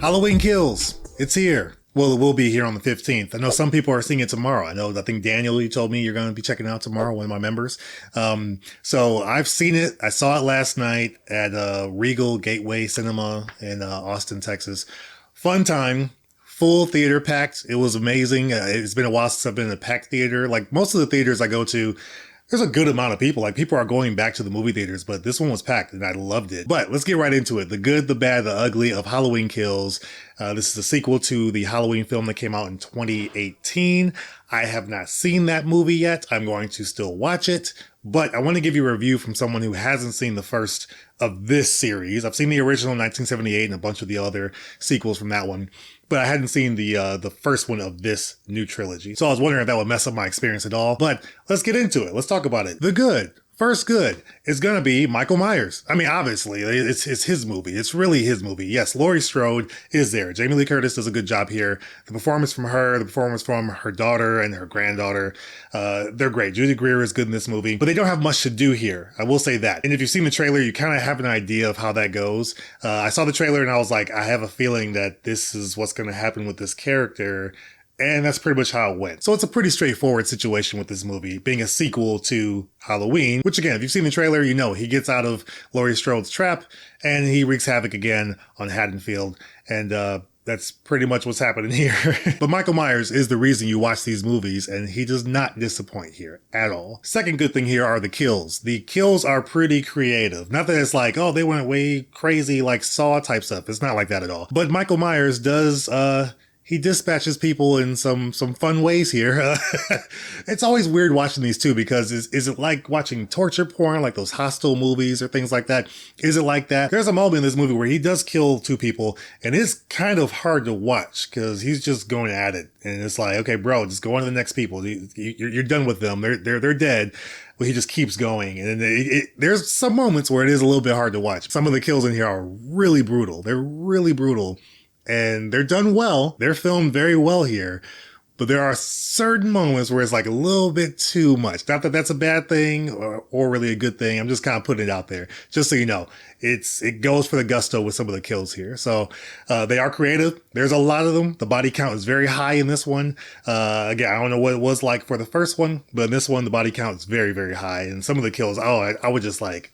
Halloween Kills. It's here. Well, it will be here on the 15th. I know some people are seeing it tomorrow. I think Daniel, you told me you're going to be checking it out tomorrow, one of my members. So I've seen it. I saw it last night at Regal Gateway Cinema in Austin, Texas. Fun time. Full theater packed. It was amazing. It's been a while since I've been in a packed theater. Like most of the theaters I go to, there's a good amount of people. Like people are going back to the movie theaters, but this one was packed and I loved it. But let's get right into it. The good, the bad, the ugly of Halloween Kills. This is a sequel to the Halloween film that came out in 2018. I have not seen that movie yet. I'm going to still watch it, but I want to give you a review from someone who hasn't seen the first of this series. I've seen the original in 1978 and a bunch of the other sequels from that one, but I hadn't seen the first one of this new trilogy. So I was wondering if that would mess up my experience at all, but let's get into it. Let's talk about it. The good. First good is going to be Michael Myers. I mean, obviously, it's his movie. It's really his movie. Yes, Laurie Strode is there. Jamie Lee Curtis does a good job here. The performance from her, the performance from her daughter and her granddaughter, they're great. Judy Greer is good in this movie, but they don't have much to do here. I will say that. And if you've seen the trailer, you kind of have an idea of how that goes. I saw the trailer and I was like, I have a feeling that this is what's going to happen with this character. And that's pretty much how it went. So it's a pretty straightforward situation with this movie, being a sequel to Halloween, which again, if you've seen the trailer, you know he gets out of Laurie Strode's trap and he wreaks havoc again on Haddonfield. And that's pretty much what's happening here. But Michael Myers is the reason you watch these movies, and he does not disappoint here at all. Second good thing here are the kills. The kills are pretty creative. Not that it's like, oh, they went way crazy like Saw type stuff. It's not like that at all. But Michael Myers does, he dispatches people in some fun ways here. It's always weird watching these too, because is it like watching torture porn, like those Hostel movies or things like that? Is it like that? There's a moment in this movie where he does kill two people, and it's kind of hard to watch because he's just going at it. And it's like, okay, bro, just go on to the next people. You're done with them. They're dead. But he just keeps going. And there's some moments where it is a little bit hard to watch. Some of the kills in here are really brutal. They're really brutal. And they're done well. They're filmed very well here. But there are certain moments where it's like a little bit too much. Not that that's a bad thing or really a good thing. I'm just kind of putting it out there. Just so you know, it goes for the gusto with some of the kills here. So they are creative. There's a lot of them. The body count is very high in this one. Again, I don't know what it was like for the first one, but in this one, the body count is very, very high. And some of the kills, I would just like,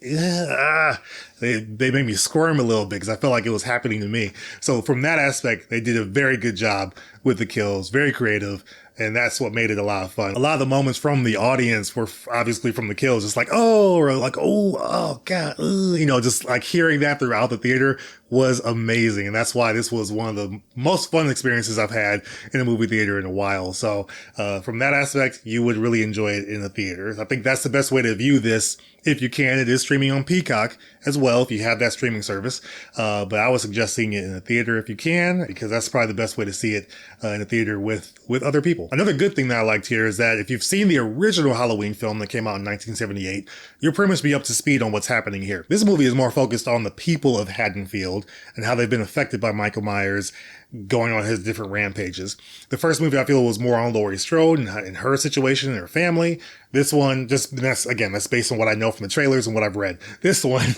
yeah, they made me squirm a little bit because I felt like it was happening to me. So from that aspect, they did a very good job with the kills, very creative. And that's what made it a lot of fun. A lot of the moments from the audience were obviously from the kills, just like, oh, or like, oh, God, just like hearing that throughout the theater was amazing. And that's why this was one of the most fun experiences I've had in a movie theater in a while. So from that aspect, you would really enjoy it in the theater. I think that's the best way to view this. If you can, it is streaming on Peacock as well, if you have that streaming service. But I would suggest seeing it in a theater if you can, because that's probably the best way to see it in a theater with other people. Another good thing that I liked here is that if you've seen the original Halloween film that came out in 1978, you'll pretty much be up to speed on what's happening here. This movie is more focused on the people of Haddonfield and how they've been affected by Michael Myers going on his different rampages. The first movie I feel was more on Laurie Strode and her situation and her family. This one, that's based on what I know from the trailers and what I've read. This one,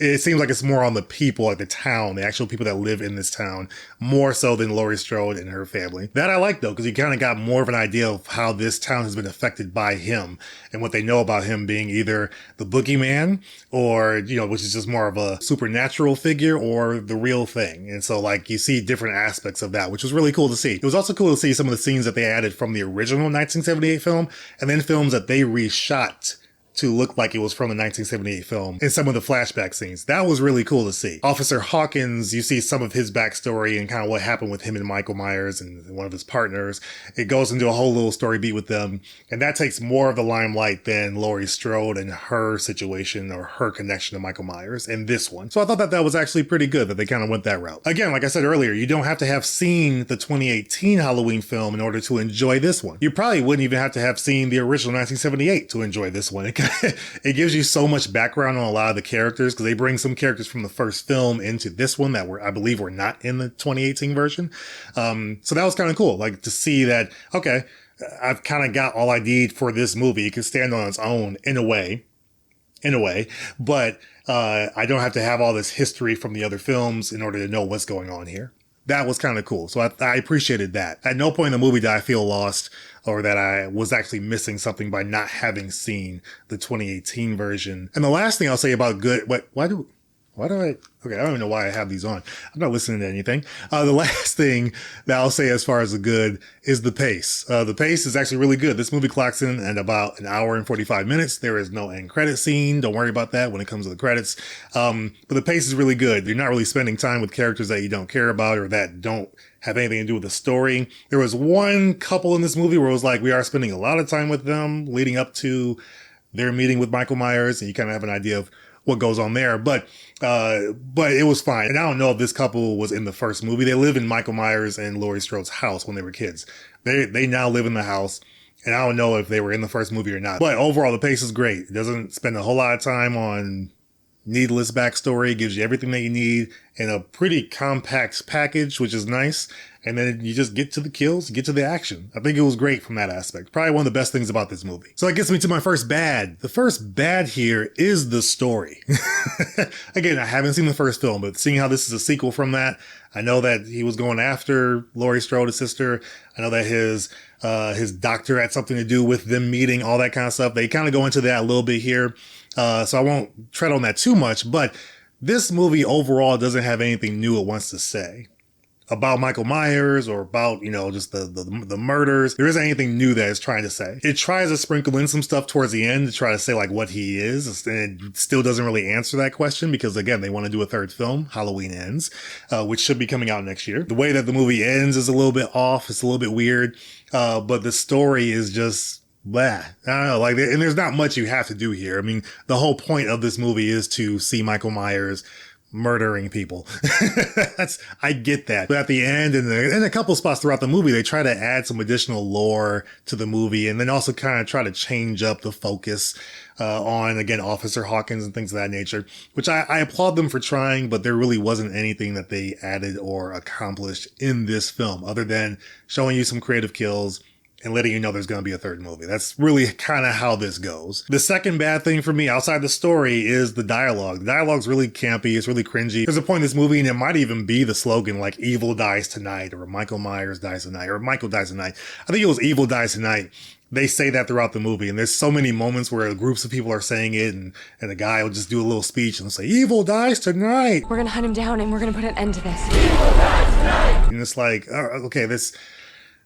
it seems like it's more on the people, like the town, the actual people that live in this town, more so than Laurie Strode and her family. That I like though, because you kind of got more of an idea of how this town has been affected by him and what they know about him being either the boogeyman or, which is just more of a supernatural figure or the real thing. And so like you see different aspects of that, which was really cool to see. It was also cool to see some of the scenes that they added from the original 1978 film and then films that they reshot to look like it was from the 1978 film in some of the flashback scenes. That was really cool to see. Officer Hawkins, you see some of his backstory and kind of what happened with him and Michael Myers and one of his partners. It goes into a whole little story beat with them. And that takes more of the limelight than Laurie Strode and her situation or her connection to Michael Myers in this one. So I thought that was actually pretty good that they kind of went that route. Again, like I said earlier, you don't have to have seen the 2018 Halloween film in order to enjoy this one. You probably wouldn't even have to have seen the original 1978 to enjoy this one. It gives you so much background on a lot of the characters because they bring some characters from the first film into this one that I believe were not in the 2018 version. So that was kind of cool, like to see that, okay, I've kind of got all I need for this movie. It can stand on its own in a way, but I don't have to have all this history from the other films in order to know what's going on here. That was kind of cool. So I appreciated that. At no point in the movie did I feel lost or that I was actually missing something by not having seen the 2018 version. And the last thing I'll say about good, okay, I don't even know why I have these on. I'm not listening to anything. The last thing that I'll say as far as the good is the pace. The pace is actually really good. This movie clocks in at about an hour and 45 minutes. There is no end credit scene. Don't worry about that when it comes to the credits. But the pace is really good. You're not really spending time with characters that you don't care about or that don't have anything to do with the story. There was one couple in this movie where it was like, we are spending a lot of time with them leading up to their meeting with Michael Myers, and you kind of have an idea of what goes on there, but it was fine. And I don't know if this couple was in the first movie. They live in Michael Myers and Laurie Strode's house when they were kids. They now live in the house, and I don't know if they were in the first movie or not. But overall, the pace is great. It doesn't spend a whole lot of time on needless backstory. It gives you everything that you need in a pretty compact package, which is nice. And then you just get to the kills, get to the action. I think it was great from that aspect. Probably one of the best things about this movie. So that gets me to my first bad. The first bad here is the story. Again, I haven't seen the first film, but seeing how this is a sequel from that, I know that he was going after Laurie Strode, his sister. I know that his doctor had something to do with them meeting, all that kind of stuff. They kind of go into that a little bit here. So I won't tread on that too much, but this movie overall doesn't have anything new it wants to say about Michael Myers or about, just the murders. There isn't anything new that it's trying to say. It tries to sprinkle in some stuff towards the end to try to say like what he is, and it still doesn't really answer that question because again, they want to do a third film, Halloween Ends, which should be coming out next year. The way that the movie ends is a little bit off. It's a little bit weird. But the story is just blah. I don't know, and there's not much you have to do here. I mean, the whole point of this movie is to see Michael Myers murdering people. I get that. But at the end and in a couple spots throughout the movie, they try to add some additional lore to the movie and then also kind of try to change up the focus on, again, Officer Hawkins and things of that nature, which I applaud them for trying, but there really wasn't anything that they added or accomplished in this film other than showing you some creative kills and letting you know there's going to be a third movie. That's really kind of how this goes. The second bad thing for me outside the story is the dialogue. The dialogue's really campy. It's really cringy. There's a point in this movie, and it might even be the slogan like evil dies tonight or Michael Myers dies tonight or Michael dies tonight. I think it was evil dies tonight. They say that throughout the movie, and there's so many moments where groups of people are saying it, and a guy will just do a little speech and say, evil dies tonight. We're gonna hunt him down, and we're gonna put an end to this. Evil dies tonight. And it's like, okay, this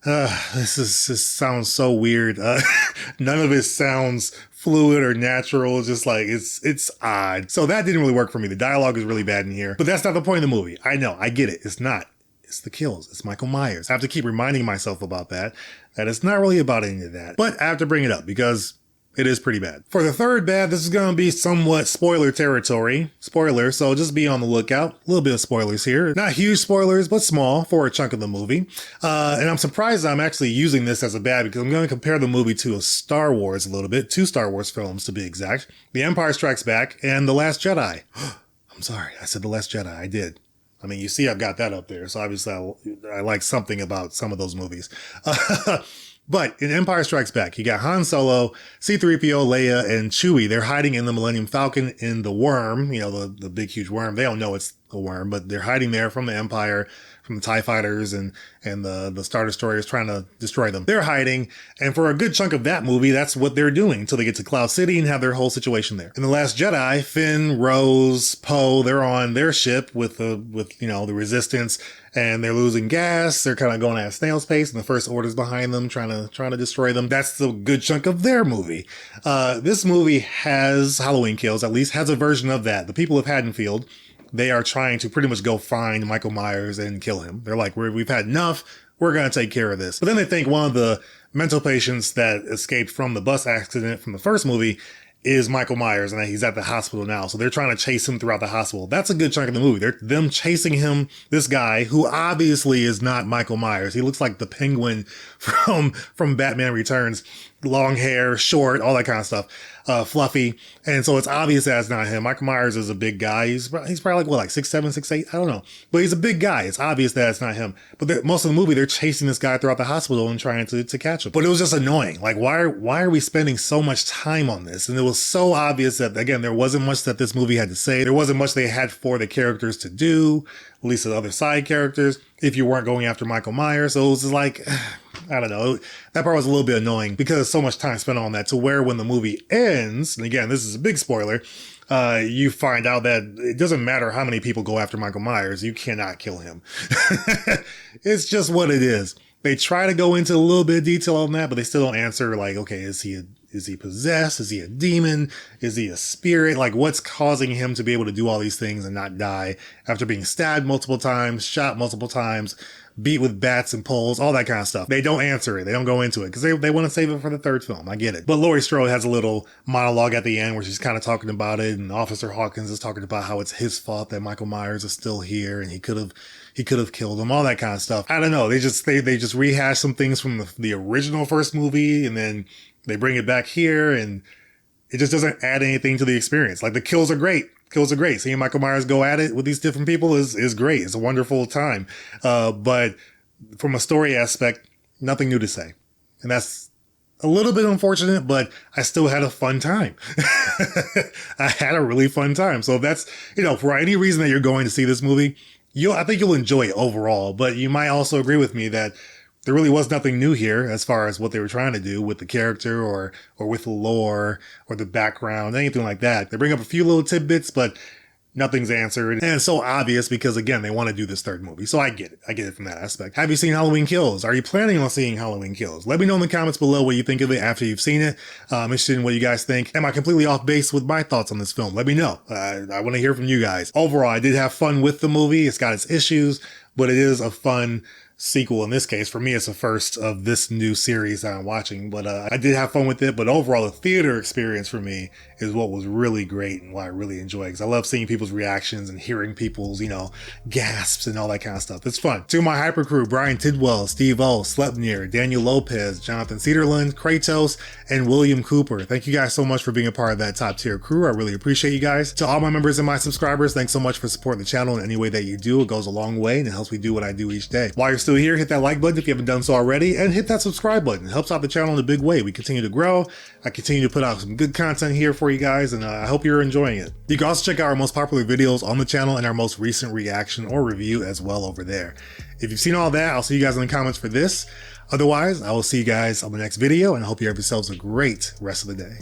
sounds so weird. None of it sounds fluid or natural. It's just like, it's odd. So that didn't really work for me. The dialogue is really bad in here, but that's not the point of the movie. I know, I get it. It's not. It's the kills. It's Michael Myers. I have to keep reminding myself about that it's not really about any of that. But I have to bring it up because it is pretty bad. For the third bad, this is going to be somewhat spoiler territory. Spoiler, so just be on the lookout. A little bit of spoilers here. Not huge spoilers, but small for a chunk of the movie. And I'm surprised I'm actually using this as a bad because I'm going to compare the movie to a Star Wars a little bit. 2 Star Wars films to be exact. The Empire Strikes Back and The Last Jedi. I'm sorry, I said The Last Jedi. I did. I mean, you see I've got that up there, so obviously I like something about some of those movies. But in Empire Strikes Back, you got Han Solo, C-3PO, Leia, and Chewie. They're hiding in the Millennium Falcon in the worm, the big, huge worm. They don't know it's a worm, but they're hiding there from the Empire, from the TIE fighters and the Star Destroyers trying to destroy them. They're hiding, and for a good chunk of that movie, that's what they're doing until they get to Cloud City and have their whole situation there. In The Last Jedi, Finn, Rose, Poe, they're on their ship with the Resistance, and they're losing gas. They're kind of going at a snail's pace, and the First Order's behind them, trying to destroy them. That's the good chunk of their movie. This movie has Halloween Kills, at least has a version of that. The people of Haddonfield, they are trying to pretty much go find Michael Myers and kill him. They're like, we've had enough. We're going to take care of this. But then they think one of the mental patients that escaped from the bus accident from the first movie is Michael Myers, and that he's at the hospital now. So they're trying to chase him throughout the hospital. That's a good chunk of the movie. They're them chasing him, this guy who obviously is not Michael Myers. He looks like the Penguin from Batman Returns. long hair, short, all that kind of stuff, fluffy. And so it's obvious that it's not him. Michael Myers is a big guy. He's probably like, what, like 6'7", 6'8"? I don't know. But he's a big guy. It's obvious that it's not him. But most of the movie, they're chasing this guy throughout the hospital and trying to catch him. But it was just annoying. Like, why are we spending so much time on this? And it was so obvious that, again, there wasn't much that this movie had to say. There wasn't much they had for the characters to do, at least the other side characters, if you weren't going after Michael Myers. So it was just like, I don't know. That part was a little bit annoying because so much time spent on that, to where when the movie ends, and again, this is a big spoiler, you find out that it doesn't matter how many people go after Michael Myers, you cannot kill him. It's just what it is. They try to go into a little bit of detail on that, but they still don't answer, like, okay, is he possessed? Is he a demon? Is he a spirit? Like, what's causing him to be able to do all these things and not die after being stabbed multiple times, shot multiple times, beat with bats and poles, all that kind of stuff? They don't answer it. They don't go into it because they want to save it for the third film. I get it. But Laurie Strode has a little monologue at the end where she's kind of talking about it, and Officer Hawkins is talking about how it's his fault that Michael Myers is still here and he could have killed him, all that kind of stuff. I don't know. They just rehash some things from the original first movie, and then they bring it back here, and it just doesn't add anything to the experience. Like, the kills are great. Seeing Michael Myers go at it with these different people is great. It's a wonderful time. But from a story aspect, nothing new to say. And that's a little bit unfortunate, but I still had a fun time. I had a really fun time. So if that's, for any reason that you're going to see this movie, I think you'll enjoy it overall. But you might also agree with me that there really was nothing new here as far as what they were trying to do with the character or with the lore or the background, anything like that. They bring up a few little tidbits, but nothing's answered. And it's so obvious because, again, they want to do this third movie. So I get it from that aspect. Have you seen Halloween Kills? Are you planning on seeing Halloween Kills? Let me know in the comments below what you think of it after you've seen it. I'm interested in what you guys think. Am I completely off base with my thoughts on this film? Let me know. I want to hear from you guys. Overall, I did have fun with the movie. It's got its issues, but it is a fun sequel. In this case, for me, it's the first of this new series that I'm watching, but I did have fun with it. But overall, the theater experience for me is what was really great and what I really enjoy, because I love seeing people's reactions and hearing people's, gasps and all that kind of stuff. It's fun. To my hyper crew, Brian Tidwell, Steve O, Slepnir, Daniel Lopez, Jonathan Cedarland, Kratos, and William Cooper. Thank you guys so much for being a part of that top tier crew. I really appreciate you guys. To all my members and my subscribers, thanks so much for supporting the channel in any way that you do. It goes a long way and it helps me do what I do each day. While you're still here, hit that like button if you haven't done so already, and hit that subscribe button. It helps out the channel in a big way. We continue to grow. I continue to put out some good content here for you guys, and I hope you're enjoying it. You can also check out our most popular videos on the channel and our most recent reaction or review as well over there. If you've seen all that, I'll see you guys in the comments for this. Otherwise, I will see you guys on the next video, and I hope you have yourselves a great rest of the day.